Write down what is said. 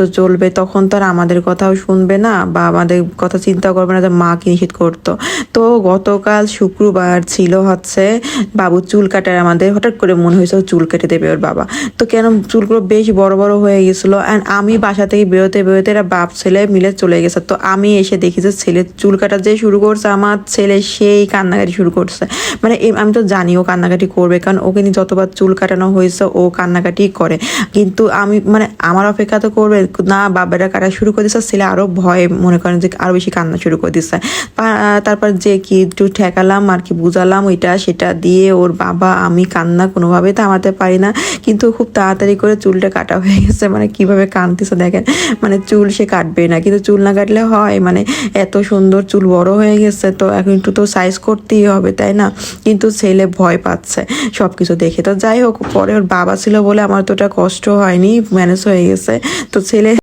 তো চলবে, তখন তো আর আমাদের কথাও শুনবে না বা আমাদের কথা চিন্তা করবে না যে মা কি নিষেধ করতো। তো গতকাল শুক্রবার ছিল হচ্ছে বাবুর চুল কাটার, আমাদের হঠাৎ করে মনে হয়েছে ও চুল কেটে দেবে ওর বাবা। তো কেন চুলগুলো বেশ বড় বড় হয়ে গেছিলো, অ্যান্ড আমি বাসা থেকে বেরোতে বেরোতে এরা বাপ ছেলে মিলে চলে গেছে। তো আমি এসে দেখি যে ছেলের চুল কাটা যে শুরু করছে, আমার ছেলে সেই কান্নাকাটি শুরু করছে। মানে আমি তো জানি ও কান্নাকাটি করবে, কারণ ওকে নিয়ে যতবার চুল কাটানো হয়েছে ও কান্নাকাটি করে। কিন্তু আমি মানে আমার অপেক্ষা তো করবে না, বাবারা কাটা শুরু করে দিচ্ছে, ছেলে আরও ভয় মনে করেন যে আরও বেশি কান্না শুরু করে দিচ্ছে। তারপর যে কি একটু ঠেকালাম আর কি, বুঝালাম ওইটা সেটা দিয়ে ওর বাবা আমি কান্না কোনোভাবেই থামাতে পারি না। কিন্তু খুব তাড়াতাড়ি করে চুলটা কাটা হয়ে গেছে, মানে কিভাবে কাঁদতেছে দেখেন। মানে চুল সে কাটবে না, কিন্তু চুল না কাটলে হয়, মানে এত সুন্দর চুল বড় হয়ে গেছে, তো এখন একটু তো সাইজ করতেই হবে তাই না। কিন্তু ছেলে ভয় পাচ্ছে সব কিছু দেখে। তো যাই হোক, পরে ওর বাবা ছিল বলে আমার তো ওটা কষ্ট হয়নি, ম্যানেজ হয়ে গেছে। তো ছেলে